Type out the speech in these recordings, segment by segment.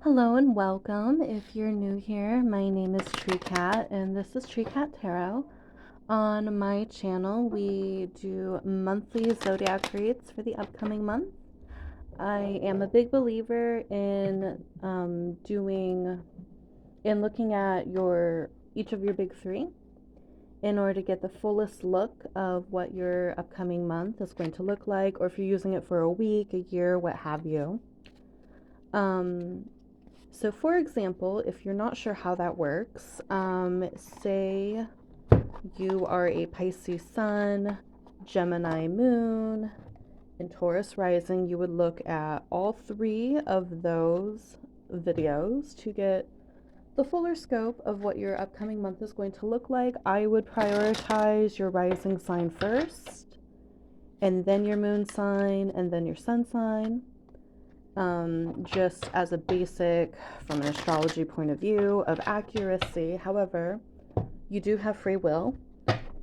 Hello and welcome. If you're new here, my name is Tree Cat and this is Tree Cat Tarot. On my channel, we do monthly zodiac reads for the upcoming month. I am a big believer in looking at each of your big three in order to get the fullest look of what your upcoming month is going to look like, or if you're using it for a week, a year, what have you. So for example, if you're not sure how that works, say you are a Pisces sun, Gemini moon, and Taurus rising, you would look at all three of those videos to get the fuller scope of what your upcoming month is going to look like. I would prioritize your rising sign first, and then your moon sign, and then your sun sign. Just as a basic, from an astrology point of view, of accuracy. However, you do have free will,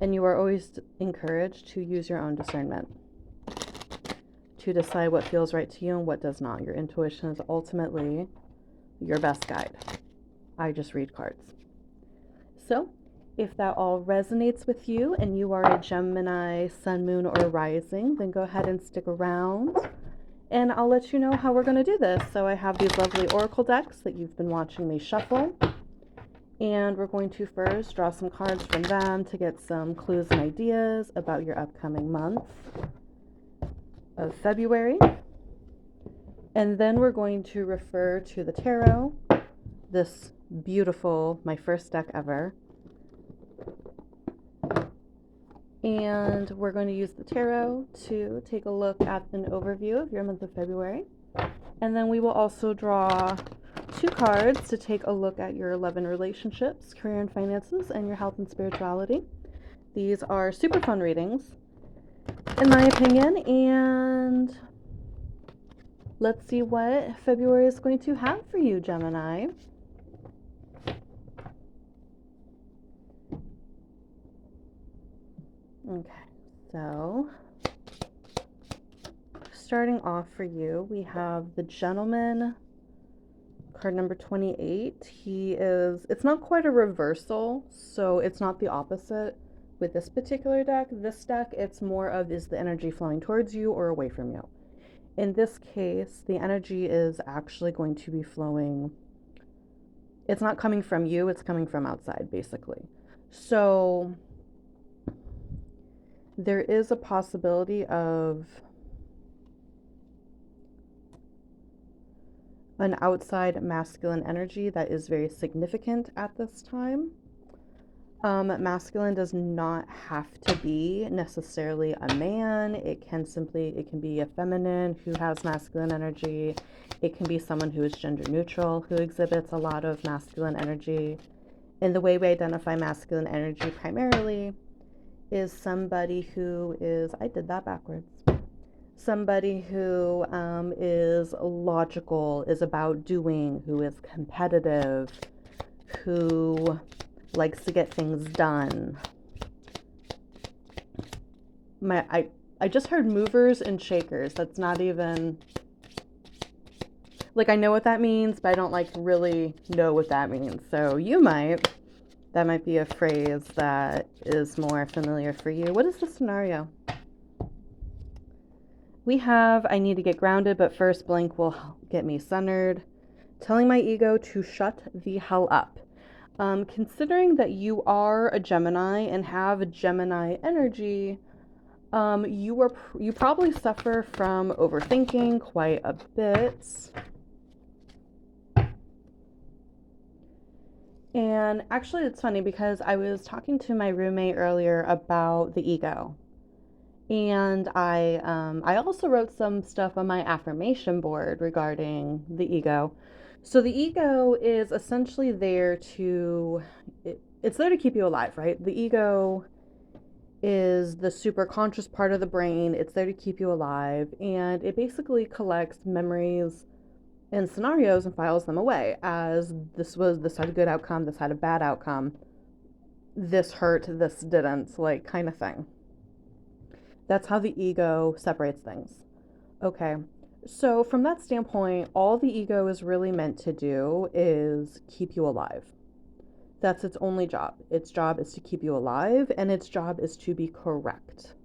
and you are always encouraged to use your own discernment to decide what feels right to you and what does not. Your intuition is ultimately your best guide. I just read cards. So, if that all resonates with you and you are a Gemini, sun, moon, or rising, then go ahead and stick around. And I'll let you know how we're going to do this. So I have these lovely oracle decks that you've been watching me shuffle. And we're going to first draw some cards from them to get some clues and ideas about your upcoming month of February. And then we're going to refer to the tarot, this beautiful, my first deck ever. And we're going to use the tarot to take a look at an overview of your month of February. And then we will also draw two cards to take a look at your love and relationships, career and finances, and your health and spirituality. These are super fun readings, in my opinion, and let's see what February is going to have for you, Gemini. Okay, so starting off for you, we have the Gentleman, card number 28. It's not quite a reversal, so it's not the opposite with this particular deck. This deck, it's more of, is the energy flowing towards you or away from you? In this case, the energy is actually going to be flowing. It's not coming from you, it's coming from outside, basically. So there is a possibility of an outside masculine energy that is very significant at this time. Masculine does not have to be necessarily a man. It can be a feminine who has masculine energy. It can be someone who is gender neutral, who exhibits a lot of masculine energy. And the way we identify masculine energy primarily is somebody who is, I did that backwards. Somebody who is logical, is about doing, who is competitive, who likes to get things done. I just heard movers and shakers. That's not even, like, I know what that means, but I don't really know what that means. So that might be a phrase that is more familiar for you. What is the scenario? We have, I need to get grounded, but first blank will get me centered. Telling my ego to shut the hell up. Considering that you are a Gemini and have a Gemini energy, you probably suffer from overthinking quite a bit. And actually, it's funny because I was talking to my roommate earlier about the ego. And I also wrote some stuff on my affirmation board regarding the ego. So the ego is essentially it's there to keep you alive, right? The ego is the super conscious part of the brain. It's there to keep you alive, and it basically collects memories and scenarios and files them away as this had a good outcome, this had a bad outcome, this hurt, this didn't, like, kind of thing. That's how the ego separates things. Okay, So, from that standpoint, all the ego is really meant to do is keep you alive. That's its only job. Its job is to keep you alive, and its job is to be correct.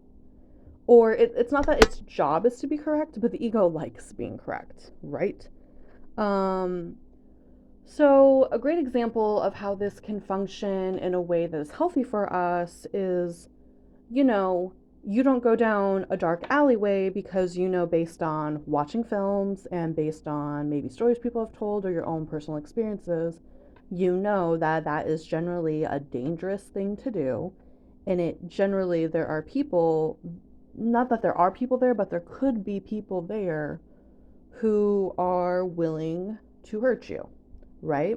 Or it's not that its job is to be correct, but the ego likes being correct, right? Um, so, a great example of how this can function in a way that is healthy for us is, you know, you don't go down a dark alleyway because based on watching films and based on maybe stories people have told or your own personal experiences, that that is generally a dangerous thing to do. And it generally, there are people, not that there are people there, but there could be people there who are willing to hurt you, right?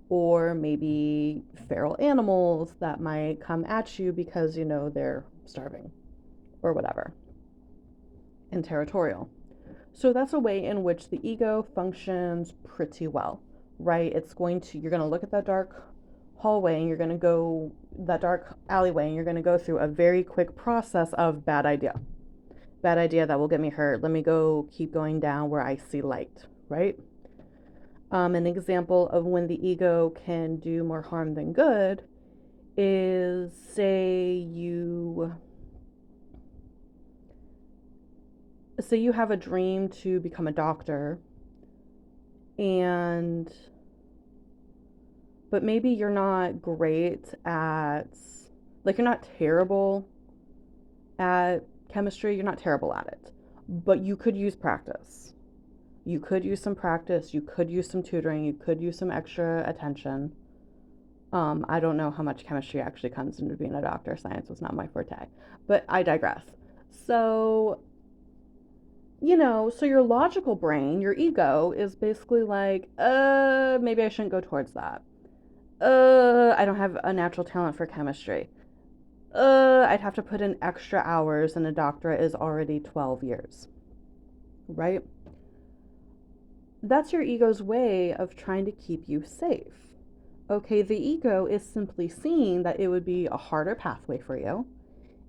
Or maybe feral animals that might come at you because they're starving or whatever, and territorial. So that's a way in which the ego functions pretty well, right? You're going to look at that dark hallway and you're going to go, that dark alleyway, and you're going to go through a very quick process of bad idea. Bad idea that will get me hurt. Let me go keep going down where I see light, right? An example of when the ego can do more harm than good is, say you have a dream to become a doctor, and but maybe you're not great at, like, you're not terrible at chemistry, you're not terrible at it, but you could use practice. You could use some practice, you could use some tutoring, you could use some extra attention. I don't know how much chemistry actually comes into being a doctor. Science was not my forte, but I digress. So, so your logical brain, your ego, is basically like, maybe I shouldn't go towards that. I don't have a natural talent for chemistry. I'd have to put in extra hours, and a doctorate is already 12 years, right? That's your ego's way of trying to keep you safe. Okay, the ego is simply seeing that it would be a harder pathway for you.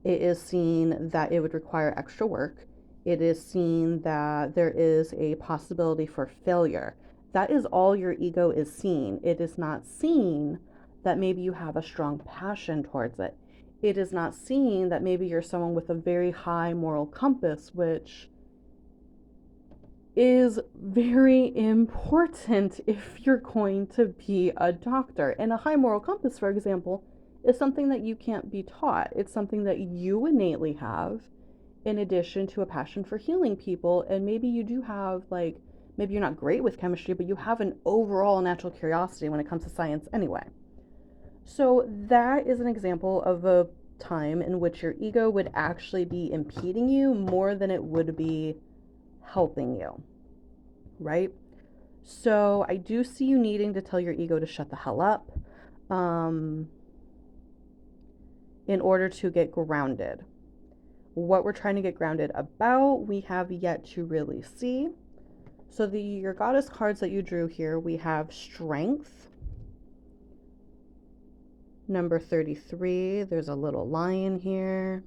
It is seen that it would require extra work. It is seen that there is a possibility for failure. That is all your ego is seeing. It is not seeing that maybe you have a strong passion towards it. It is not seeing that maybe you're someone with a very high moral compass, which is very important if you're going to be a doctor. And a high moral compass, for example, is something that you can't be taught. It's something that you innately have, in addition to a passion for healing people. And maybe you do have, like, maybe you're not great with chemistry, but you have an overall natural curiosity when it comes to science anyway. So that is an example of a time in which your ego would actually be impeding you more than it would be helping you, right? So I do see you needing to tell your ego to shut the hell up, um, in order to get grounded. What we're trying to get grounded about, we have yet to really see. So your goddess cards that you drew here, we have Strength, number 33. There's a little lion here.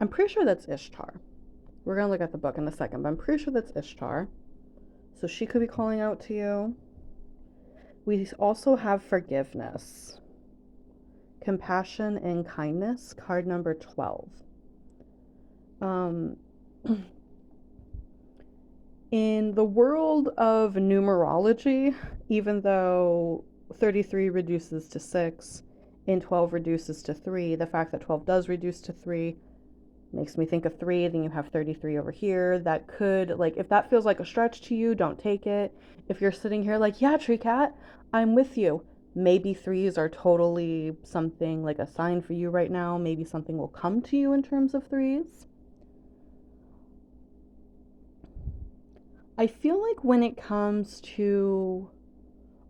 I'm pretty sure that's Ishtar. We're going to look at the book in a second, but I'm pretty sure that's Ishtar. So she could be calling out to you. We also have Forgiveness, Compassion, and Kindness, card number 12. In the world of numerology, even though 33 reduces to 6 and 12 reduces to 3, the fact that 12 does reduce to 3 makes me think of 3. Then you have 33 over here. That could, like, if that feels like a stretch to you, don't take it. If you're sitting here like, yeah, Tree Cat, I'm with you. Maybe 3s are totally something like a sign for you right now. Maybe something will come to you in terms of 3s. I feel like when it comes to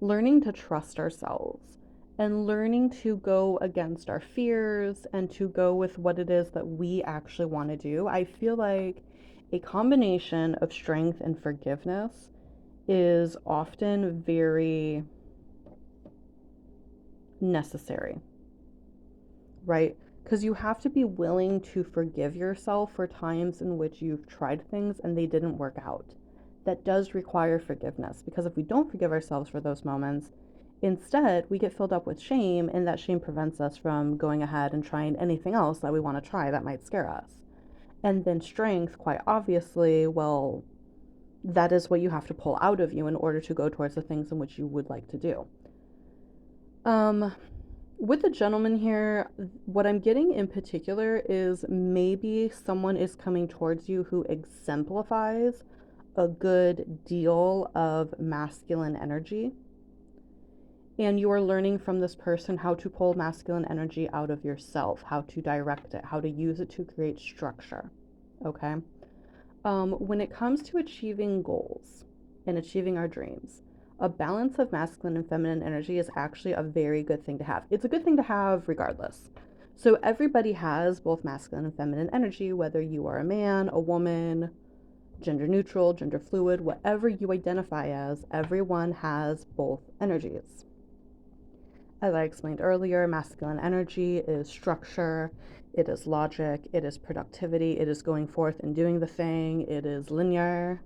learning to trust ourselves and learning to go against our fears and to go with what it is that we actually want to do, I feel like a combination of strength and forgiveness is often very necessary, right? because you have to be willing to forgive yourself for times in which you've tried things and they didn't work out. That does require forgiveness, because if we don't forgive ourselves for those moments, instead we get filled up with shame, and that shame prevents us from going ahead and trying anything else that we want to try that might scare us. And then strength, quite obviously, well, that is what you have to pull out of you in order to go towards the things in which you would like to do. With the gentleman here, what I'm getting in particular is maybe someone is coming towards you who exemplifies a good deal of masculine energy. And you are learning from this person how to pull masculine energy out of yourself, how to direct it, how to use it to create structure. Okay? When it comes to achieving goals and achieving our dreams, a balance of masculine and feminine energy is actually a very good thing to have. It's a good thing to have regardless. So everybody has both masculine and feminine energy, whether you are a man, a woman, gender neutral, gender fluid, whatever you identify as, everyone has both energies. As I explained earlier, masculine energy is structure, it is logic, it is productivity, it is going forth and doing the thing, it is linear.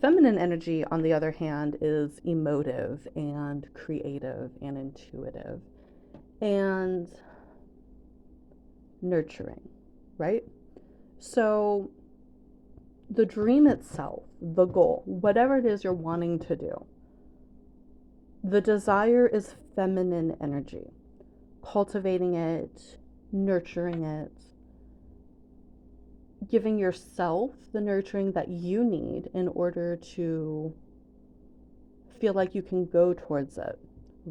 Feminine energy, on the other hand, is emotive and creative and intuitive and nurturing, right? So the dream itself, the goal, whatever it is you're wanting to do, the desire is feminine energy. Cultivating it, nurturing it, giving yourself the nurturing that you need in order to feel like you can go towards it,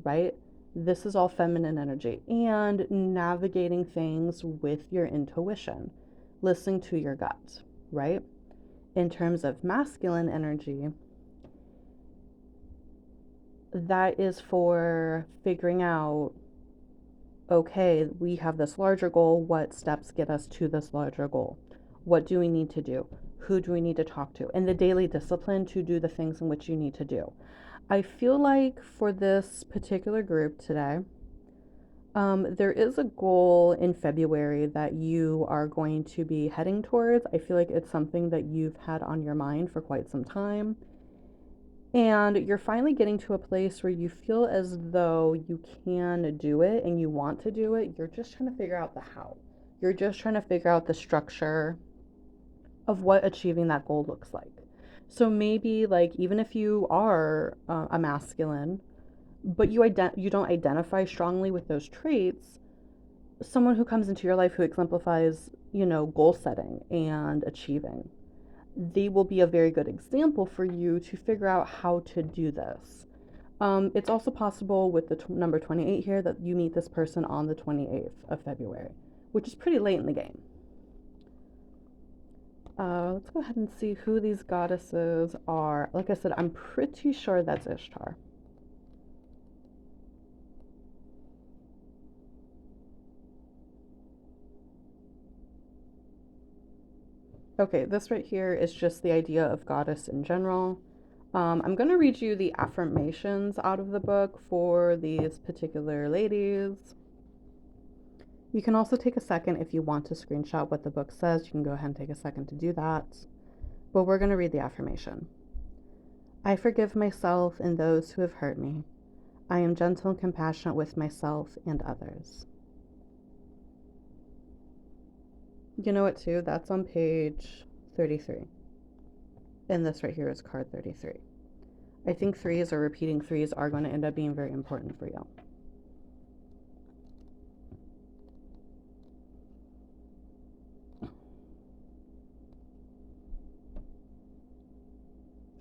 right? This is all feminine energy. And navigating things with your intuition, listening to your gut, right? In terms of masculine energy, that is for figuring out, okay, we have this larger goal. What steps get us to this larger goal? What do we need to do? Who do we need to talk to? And the daily discipline to do the things in which you need to do. I feel like for this particular group today, there is a goal in February that you are going to be heading towards. I feel like it's something that you've had on your mind for quite some time. And you're finally getting to a place where you feel as though you can do it and you want to do it. You're just trying to figure out the how. You're just trying to figure out the structure of what achieving that goal looks like. So maybe, like, even if you are a masculine, but you don't identify strongly with those traits, someone who comes into your life who exemplifies, goal setting and achieving, they will be a very good example for you to figure out how to do this. It's also possible with the number 28 here that you meet this person on the 28th of February, which is pretty late in the game. Let's go ahead and see who these goddesses are. Like I said, I'm pretty sure that's Ishtar. Okay, this right here is just the idea of goddess in general. I'm going to read you the affirmations out of the book for these particular ladies. You can also take a second if you want to screenshot what the book says. You can go ahead and take a second to do that. But we're going to read the affirmation. I forgive myself and those who have hurt me. I am gentle and compassionate with myself and others. You know what, too? That's on page 33. And this right here is card 33. I think threes or repeating threes are going to end up being very important for you.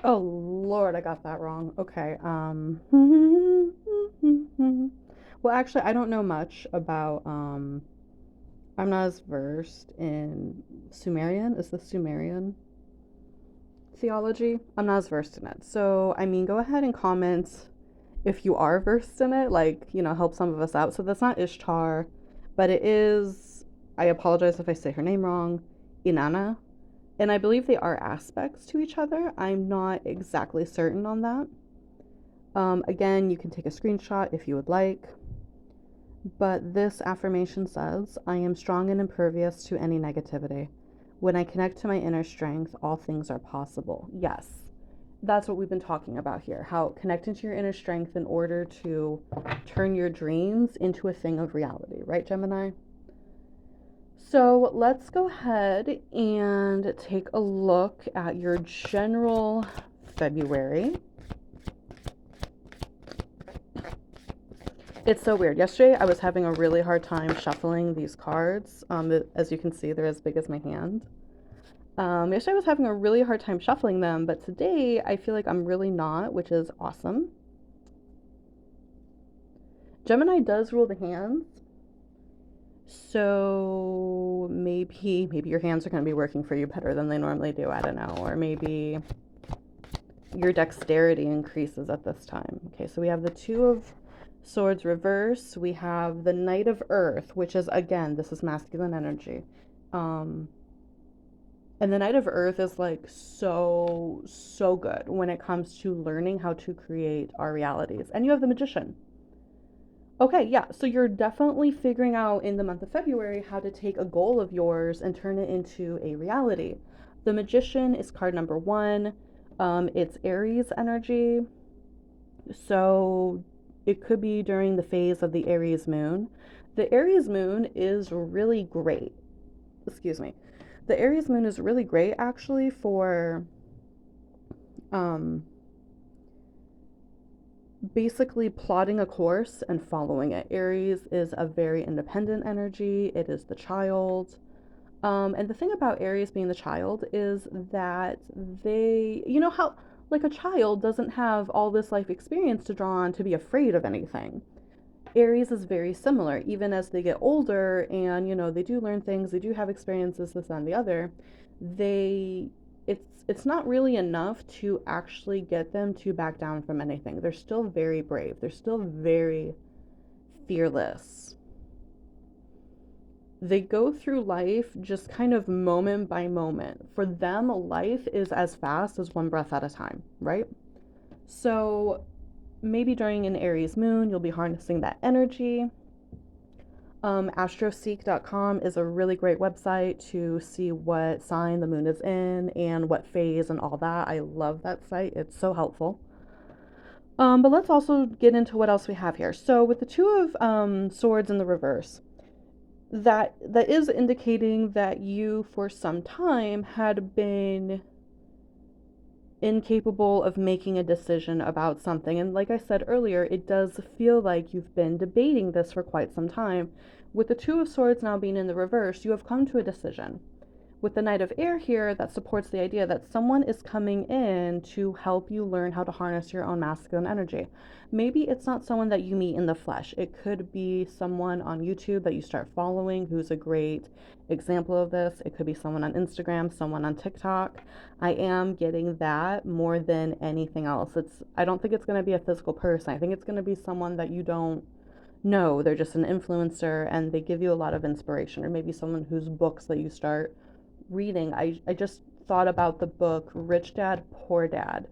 Oh, Lord, I got that wrong. Okay. Well, actually, I don't know much about, I'm not as versed in Sumerian. Is this Sumerian theology? I'm not as versed in it. So, I mean, go ahead and comment if you are versed in it, like, help some of us out. So that's not Ishtar, but it is, I apologize if I say her name wrong, Inanna. And I believe they are aspects to each other. I'm not exactly certain on that. Again, you can take a screenshot if you would like. But this affirmation says, I am strong and impervious to any negativity. When I connect to my inner strength, all things are possible. Yes, that's what we've been talking about here. How connecting to your inner strength in order to turn your dreams into a thing of reality, right, Gemini? So let's go ahead and take a look at your general February. It's so weird. Yesterday, I was having a really hard time shuffling these cards. As you can see, they're as big as my hand. Yesterday, I was having a really hard time shuffling them, but today, I feel like I'm really not, which is awesome. Gemini does rule the hands, so maybe your hands are going to be working for you better than they normally do. I don't know, or maybe your dexterity increases at this time. Okay, so we have the Two of Swords reverse. We have the Knight of Earth, which is, again, this is masculine energy. And the Knight of Earth is like so good when it comes to learning how to create our realities. And you have the Magician. Okay, yeah, so you're definitely figuring out in the month of February how to take a goal of yours and turn it into a reality. The Magician is card number one. It's Aries energy. So it could be during the phase of the Aries moon. The Aries moon is really great. Excuse me. The Aries moon is really great actually for basically plotting a course and following it. Aries is a very independent energy. It is the child. And the thing about Aries being the child is that they, you know how, like a child doesn't have all this life experience to draw on to be afraid of anything. Aries is very similar, even as they get older and, they do learn things, they do have experiences, this and the other. They, it's not really enough to actually get them to back down from anything. They're still very brave. They're still very fearless. They go through life just kind of moment by moment. For them, life is as fast as one breath at a time, right? So maybe during an Aries moon, you'll be harnessing that energy. Astroseek.com is a really great website to see what sign the moon is in and what phase and all that. I love that site. It's so helpful. But let's also get into what else we have here. So with the Two of Swords in the reverse, that is indicating that you for some time had been incapable of making a decision about something. And like I said earlier, it does feel like you've been debating this for quite some time. With the Two of Swords now being in the reverse, you have come to a decision. With the Knight of Air here, that supports the idea that someone is coming in to help you learn how to harness your own masculine energy. Maybe it's not someone that you meet in the flesh. It could be someone on YouTube that you start following who's a great example of this. It could be someone on Instagram, someone on TikTok. I am getting that more than anything else. I don't think it's going to be a physical person. I think it's going to be someone that you don't know. They're just an influencer and they give you a lot of inspiration, or maybe someone whose books that you start reading. I just thought about the book Rich Dad, Poor Dad,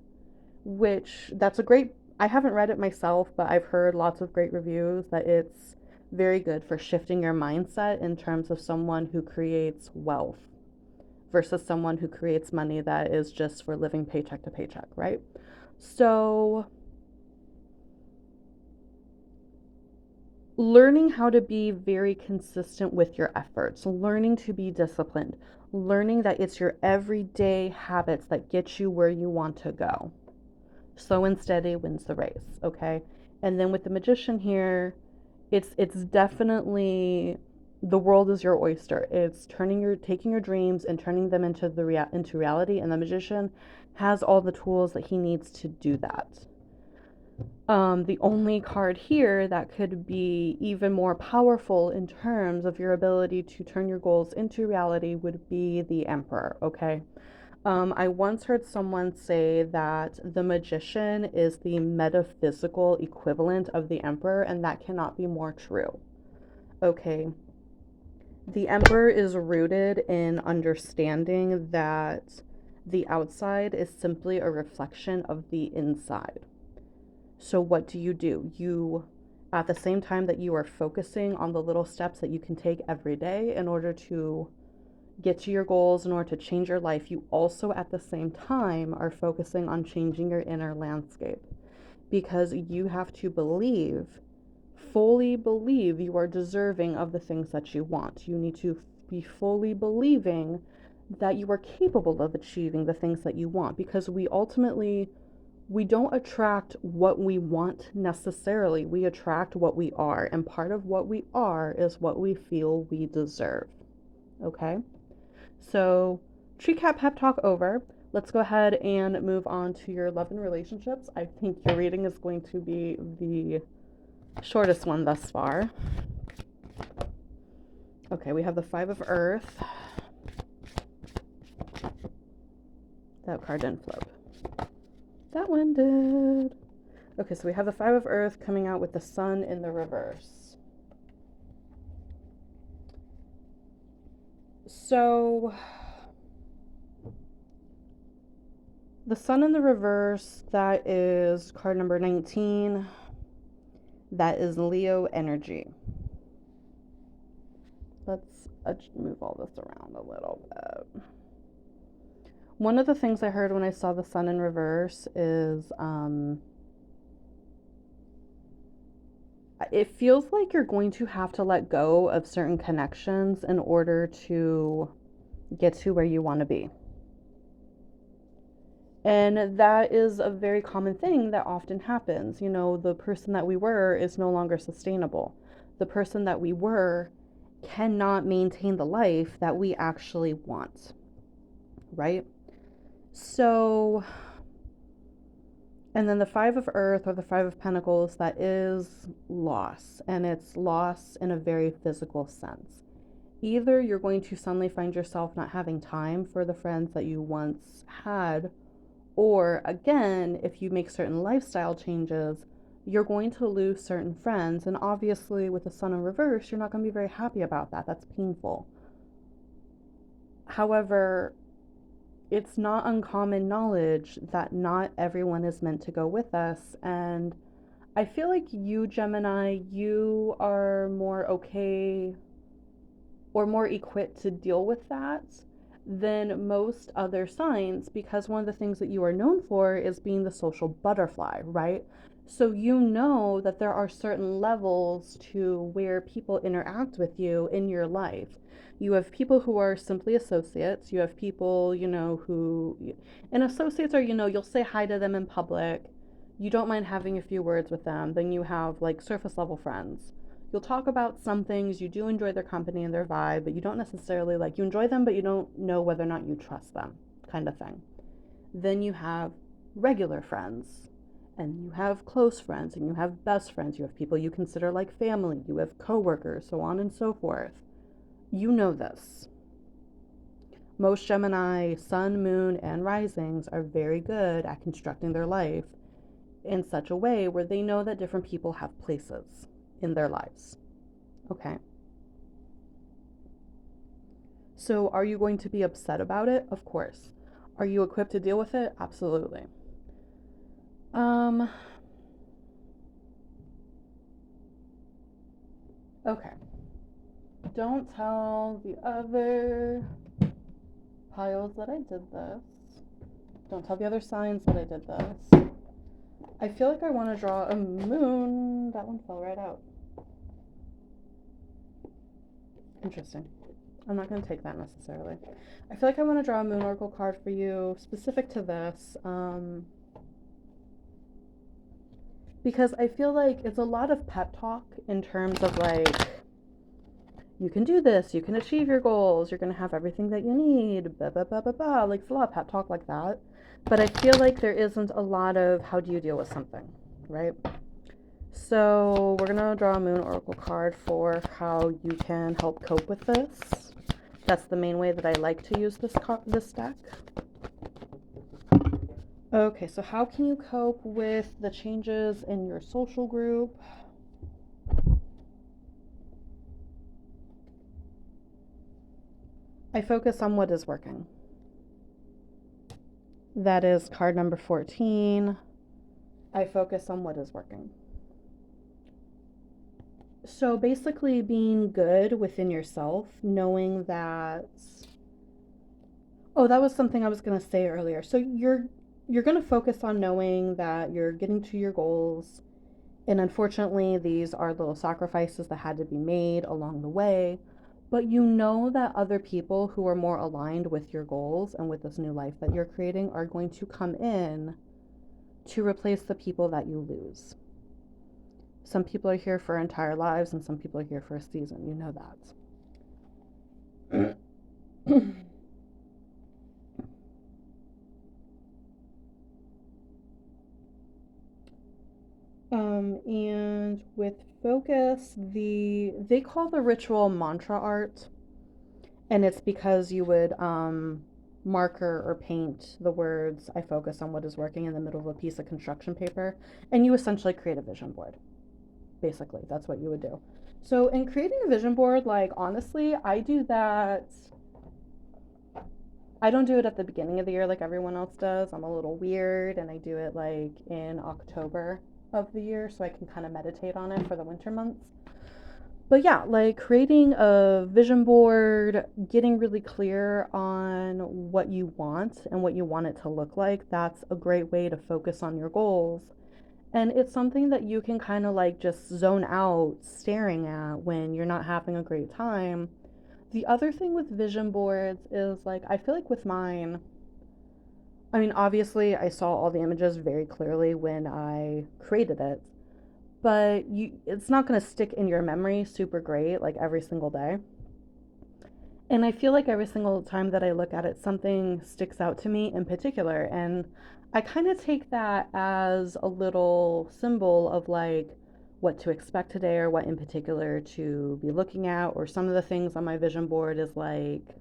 which that's a great, I haven't read it myself, but I've heard lots of great reviews that it's very good for shifting your mindset in terms of someone who creates wealth versus someone who creates money that is just for living paycheck to paycheck, right? So learning how to be very consistent with your efforts, learning to be disciplined, learning that it's your everyday habits that get you where you want to go. Slow and steady wins the race, okay? And then with the Magician here, it's definitely the world is your oyster. It's taking your dreams and turning them into into reality, and the Magician has all the tools that he needs to do that. The only card here that could be even more powerful in terms of your ability to turn your goals into reality would be the Emperor, okay? I once heard someone say that the Magician is the metaphysical equivalent of the Emperor, and that cannot be more true, okay? The Emperor is rooted in understanding that the outside is simply a reflection of the inside. So what do? You at the same time that you are focusing on the little steps that you can take every day in order to get to your goals, in order to change your life, you also at the same time are focusing on changing your inner landscape, because you have to believe, fully believe you are deserving of the things that you want. You need to be fully believing that you are capable of achieving the things that you want, because we don't attract what we want necessarily. We attract what we are, and part of what we are is what we feel we deserve. Okay? So, tree cat pep talk over. Let's go ahead and move on to your love and relationships. I think your reading is going to be the shortest one thus far. Okay, we have the Five of Earth. That card didn't flip. That one did. Okay, so we have the Five of Earth coming out with the Sun in the reverse. So, the Sun in the reverse, that is card number 19. That is Leo energy. Let's move all this around a little bit. One of the things I heard when I saw the Sun in reverse is it feels like you're going to have to let go of certain connections in order to get to where you want to be. And that is a very common thing that often happens. You know, the person that we were is no longer sustainable. The person that we were cannot maintain the life that we actually want, right? So, and then the Five of Earth or the Five of Pentacles, that is loss, and it's loss in a very physical sense. Either you're going to suddenly find yourself not having time for the friends that you once had, or again, if you make certain lifestyle changes, you're going to lose certain friends. And obviously, with the Sun in reverse, you're not going to be very happy about that. That's painful. However, it's not uncommon knowledge that not everyone is meant to go with us. And I feel like you, Gemini, you are more okay or more equipped to deal with that than most other signs, because one of the things that you are known for is being the social butterfly, right? So you know that there are certain levels to where people interact with you in your life. You have people who are simply associates. You have people, and associates are, you'll say hi to them in public. You don't mind having a few words with them. Then you have like surface level friends. You'll talk about some things, you do enjoy their company and their vibe, but you don't necessarily you enjoy them, but you don't know whether or not you trust them, kind of thing. Then you have regular friends, and you have close friends, and you have best friends, you have people you consider like family, you have coworkers, so on and so forth. You know this. Most Gemini sun, moon, and risings are very good at constructing their life in such a way where they know that different people have places in their lives. Okay. So are you going to be upset about it? Of course. Are you equipped to deal with it? Absolutely. Okay. Don't tell the other piles that I did this. Don't tell the other signs that I did this. I feel like I want to draw a moon. That one fell right out. Interesting. I'm not going to take that necessarily. I feel like I want to draw a moon oracle card for you specific to this. Because I feel like it's a lot of pep talk in terms of you can do this, you can achieve your goals, you're going to have everything that you need, blah, blah, blah, blah, blah. Like, it's a lot of pep talk like that. But I feel like there isn't a lot of how do you deal with something, right? So we're going to draw a moon oracle card for how you can help cope with this. That's the main way that I like to use this deck. Okay, so how can you cope with the changes in your social group? I focus on what is working. That is card number 14. I focus on what is working. So basically being good within yourself, knowing that, oh, that was something I was going to say earlier. So you're going to focus on knowing that you're getting to your goals. And unfortunately, these are little sacrifices that had to be made along the way. But you know that other people who are more aligned with your goals and with this new life that you're creating are going to come in to replace the people that you lose. Some people are here for entire lives, and some people are here for a season. You know that. And with focus, they call the ritual mantra art, and it's because you would marker or paint the words "I focus on what is working" in the middle of a piece of construction paper, and you essentially create a vision board. Basically, that's what you would do. So, in creating a vision board, like honestly, I do that. I don't do it at the beginning of the year like everyone else does. I'm a little weird, and I do it like in October of the year so I can kind of meditate on it for the winter months. But yeah, like creating a vision board, getting really clear on what you want and what you want it to look like, that's a great way to focus on your goals. And it's something that you can kind of like just zone out staring at when you're not having a great time. The other thing with vision boards is like, I feel like with mine, I mean, obviously, I saw all the images very clearly when I created it, but it's not going to stick in your memory super great like every single day. And I feel like every single time that I look at it, something sticks out to me in particular. And I kind of take that as a little symbol of like what to expect today or what in particular to be looking at. Or some of the things on my vision board is like,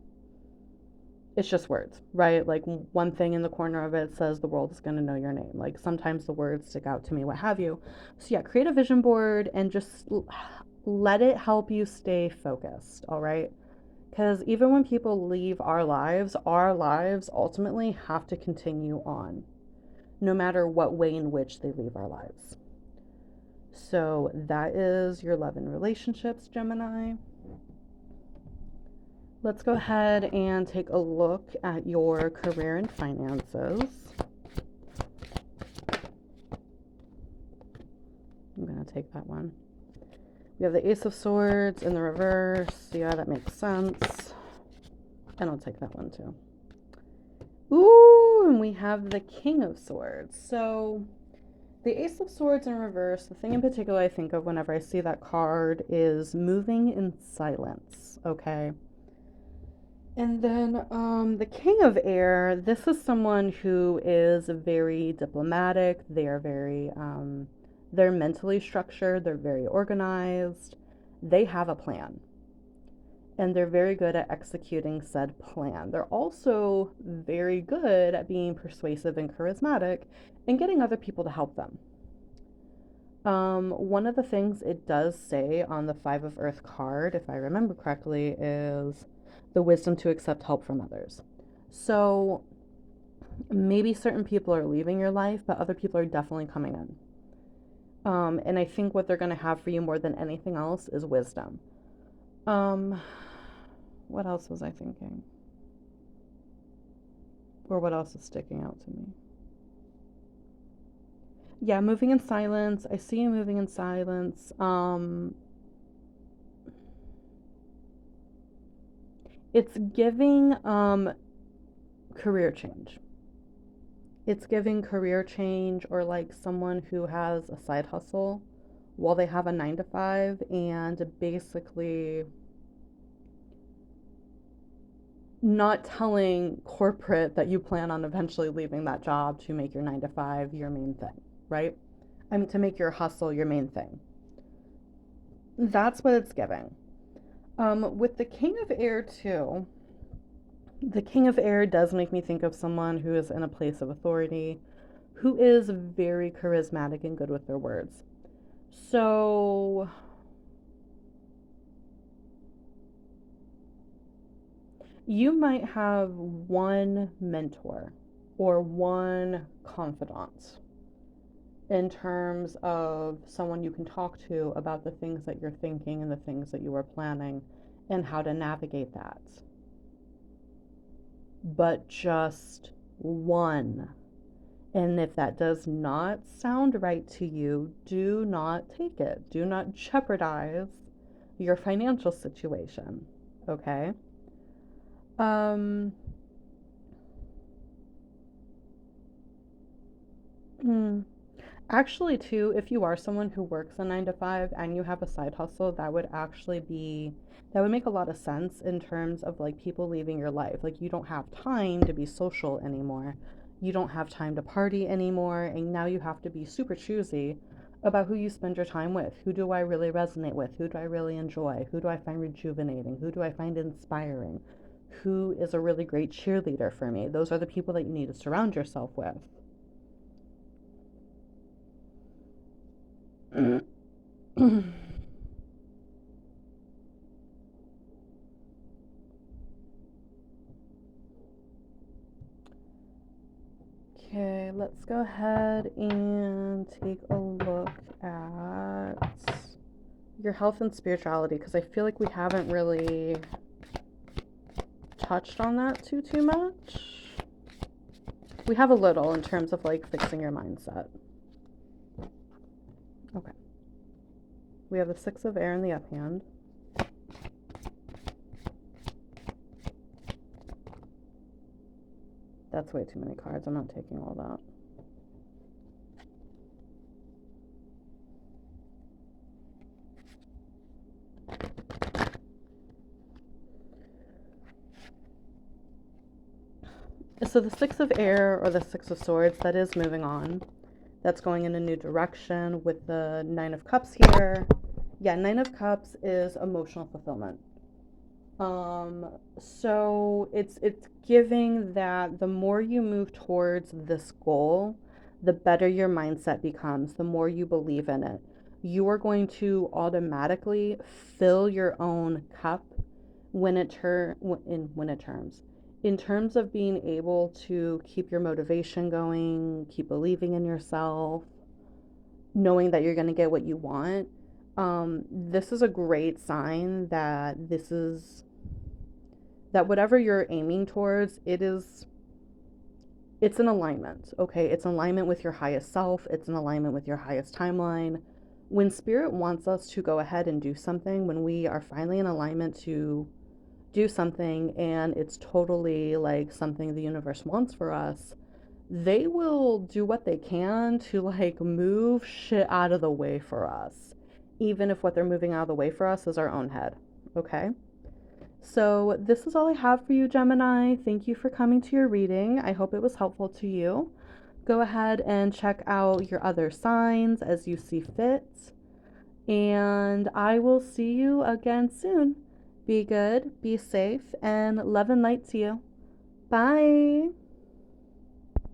it's just words, right? Like one thing in the corner of it says the world is going to know your name. Like sometimes the words stick out to me, what have you. So yeah, create a vision board and just let it help you stay focused, all right? Because even when people leave our lives ultimately have to continue on, no matter what way in which they leave our lives. So that is your love and relationships, Gemini. Let's go ahead and take a look at your career and finances. I'm going to take that one. We have the Ace of Swords in the reverse. Yeah, that makes sense. And I'll take that one too. Ooh, and we have the King of Swords. So the Ace of Swords in reverse, the thing in particular I think of whenever I see that card is moving in silence, okay? And then the King of Air, this is someone who is very diplomatic. They are very, they're mentally structured. They're very organized. They have a plan. And they're very good at executing said plan. They're also very good at being persuasive and charismatic and getting other people to help them. One of the things it does say on the Five of Earth card, if I remember correctly, is the wisdom to accept help from others. So maybe certain people are leaving your life, but other people are definitely coming in. And I think what they're going to have for you more than anything else is wisdom. Um, what else was I thinking? Or what else is sticking out to me? Yeah, moving in silence. I see you moving in silence. It's giving career change. It's giving career change or like someone who has a side hustle while they have a 9 to 5 and basically not telling corporate that you plan on eventually leaving that job to make your 9 to 5 your main thing, right? I mean, to make your hustle your main thing. That's what it's giving. With the King of Air, too, the King of Air does make me think of someone who is in a place of authority, who is very charismatic and good with their words. So you might have one mentor or one confidant in terms of someone you can talk to about the things that you're thinking and the things that you are planning and how to navigate that. But just one. And if that does not sound right to you, do not take it. Do not jeopardize your financial situation. Okay? Um, hmm. Actually, too, if you are someone who works a 9 to 5 and you have a side hustle, that would make a lot of sense in terms of like people leaving your life. Like, you don't have time to be social anymore. You don't have time to party anymore. And now you have to be super choosy about who you spend your time with. Who do I really resonate with? Who do I really enjoy? Who do I find rejuvenating? Who do I find inspiring? Who is a really great cheerleader for me? Those are the people that you need to surround yourself with. Okay, let's go ahead and take a look at your health and spirituality because I feel like we haven't really touched on that too much. We have a little in terms of like fixing your mindset. Okay. We have the 6 of Air in the up hand. That's way too many cards. I'm not taking all that. So the 6 of Air or the 6 of Swords, that is moving on. That's going in a new direction with the 9 of Cups here. Yeah, 9 of Cups is emotional fulfillment. So it's giving that the more you move towards this goal, the better your mindset becomes, the more you believe in it. You are going to automatically fill your own cup when it terms. In terms of being able to keep your motivation going, keep believing in yourself, knowing that you're going to get what you want. This is a great sign that whatever you're aiming towards, it's an alignment. Okay, it's an alignment with your highest self, it's an alignment with your highest timeline. When spirit wants us to go ahead and do something, when we are finally in alignment to do something and it's totally like something the universe wants for us, they will do what they can to like move shit out of the way for us, even if what they're moving out of the way for us is our own head. Okay, so this is all I have for you, Gemini. Thank you for coming to your reading. I hope it was helpful to you. Go ahead and check out your other signs as you see fit, and I will see you again soon. Be good, be safe, and love and light to you. Bye.